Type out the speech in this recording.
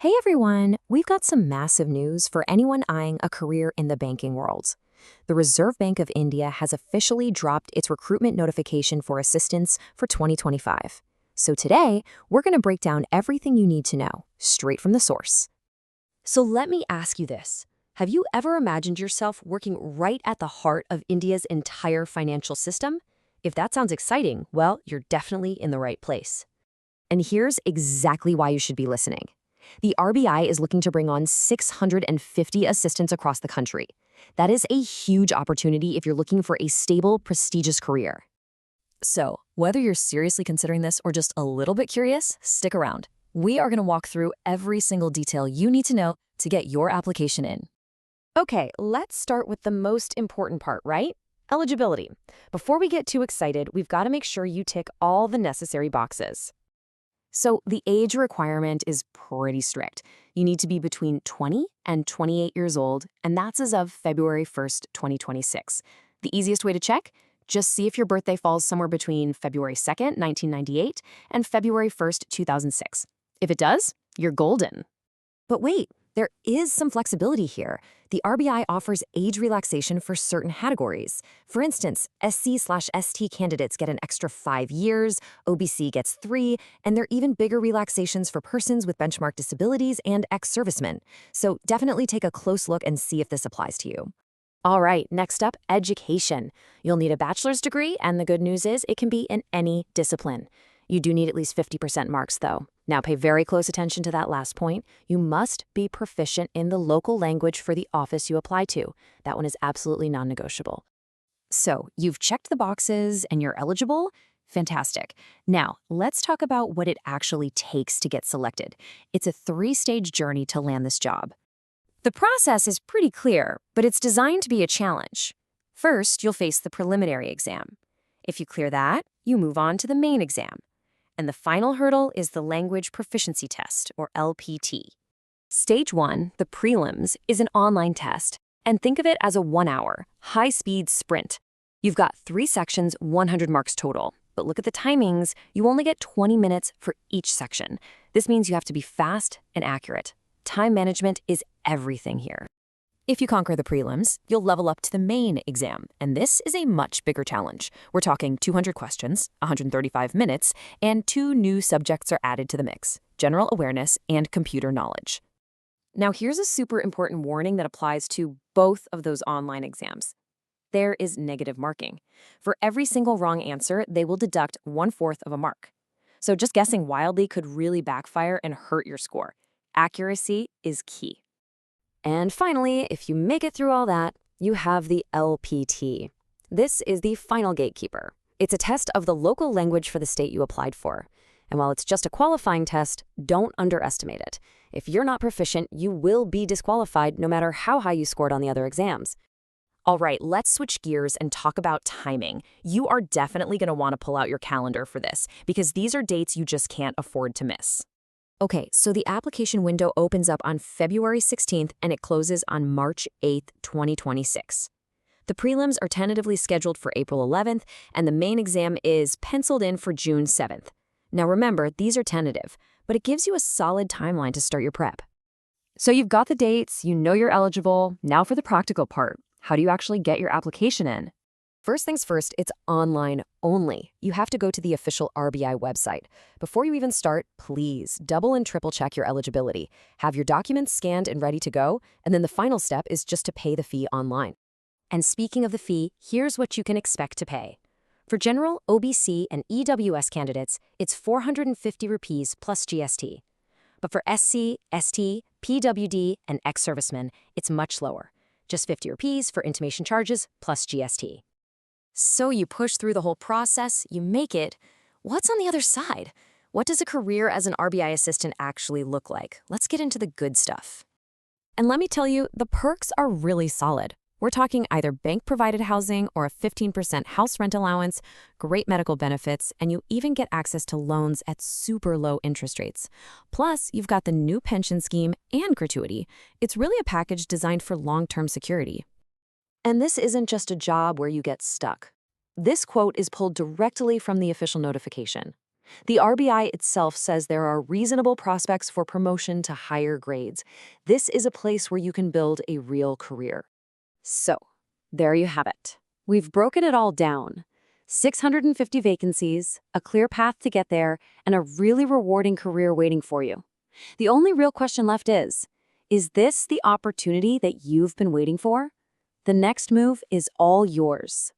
Hey everyone, we've got some massive news for anyone eyeing a career in the banking world. The Reserve Bank of India has officially dropped its recruitment notification for assistants for 2025. So today, we're going to break down everything you need to know, straight from the source. So let me ask you this. Have you ever imagined yourself working right at the heart of India's entire financial system? If that sounds exciting, well, you're definitely in the right place. And here's exactly why you should be listening. The RBI is looking to bring on 650 assistants across the country. That is a huge opportunity if you're looking for a stable, prestigious career. So, whether you're seriously considering this or just a little bit curious, stick around. We are going to walk through every single detail you need to know to get your application in. Okay, let's start with the most important part, right? Eligibility. Before we get too excited, we've got to make sure you tick all the necessary boxes. So the age requirement is pretty strict. You need to be between 20 and 28 years old, and that's as of February 1st, 2026. The easiest way to check? Just see if your birthday falls somewhere between February 2nd, 1998, and February 1st, 2006. If it does, you're golden. But wait, there is some flexibility here. The RBI offers age relaxation for certain categories. For instance, SC/ST candidates get an extra 5 years, OBC gets 3, and there are even bigger relaxations for persons with benchmark disabilities and ex-servicemen. So definitely take a close look and see if this applies to you. All right, next up, education. You'll need a bachelor's degree, and the good news is it can be in any discipline. You do need at least 50% marks, though. Now pay very close attention to that last point. You must be proficient in the local language for the office you apply to. That one is absolutely non-negotiable. So you've checked the boxes and you're eligible? Fantastic. Now, let's talk about what it actually takes to get selected. It's a 3-stage journey to land this job. The process is pretty clear, but it's designed to be a challenge. First, you'll face the preliminary exam. If you clear that, you move on to the main exam. And the final hurdle is the Language Proficiency Test, or LPT. Stage 1, the prelims, is an online test, and think of it as a 1-hour, high-speed sprint. You've got 3 sections, 100 marks total, but look at the timings, you only get 20 minutes for each section. This means you have to be fast and accurate. Time management is everything here. If you conquer the prelims, you'll level up to the main exam, and this is a much bigger challenge. We're talking 200 questions, 135 minutes, and 2 new subjects are added to the mix: general awareness and computer knowledge. Now here's a super important warning that applies to both of those online exams. There is negative marking. For every single wrong answer, they will deduct 1/4 of a mark. So just guessing wildly could really backfire and hurt your score. Accuracy is key. And finally, if you make it through all that, you have the LPT. This is the final gatekeeper. It's a test of the local language for the state you applied for. And while it's just a qualifying test, don't underestimate it. If you're not proficient, you will be disqualified no matter how high you scored on the other exams. All right, let's switch gears and talk about timing. You are definitely going to want to pull out your calendar for this, because these are dates you just can't afford to miss. Okay, so the application window opens up on February 16th and it closes on March 8th, 2026. The prelims are tentatively scheduled for April 11th, and the main exam is penciled in for June 7th. Now remember, these are tentative, but it gives you a solid timeline to start your prep. So you've got the dates, you know you're eligible. Now for the practical part. How do you actually get your application in? First things first, it's online only. You have to go to the official RBI website. Before you even start, please double and triple check your eligibility. Have your documents scanned and ready to go, and then the final step is just to pay the fee online. And speaking of the fee, here's what you can expect to pay. For general, OBC, and EWS candidates, it's 450 rupees plus GST. But for SC, ST, PWD, and ex-servicemen, it's much lower. Just 50 rupees for intimation charges plus GST. So you push through the whole process, you make it. What's on the other side? What does a career as an RBI assistant actually look like? Let's get into the good stuff. And let me tell you, the perks are really solid. We're talking either bank-provided housing or a 15% house rent allowance, great medical benefits, and you even get access to loans at super low interest rates. Plus, you've got the new pension scheme and gratuity. It's really a package designed for long-term security. And this isn't just a job where you get stuck. This quote is pulled directly from the official notification. The RBI itself says there are reasonable prospects for promotion to higher grades. This is a place where you can build a real career. So, there you have it. We've broken it all down. 650 vacancies, a clear path to get there, and a really rewarding career waiting for you. The only real question left is this the opportunity that you've been waiting for? The next move is all yours.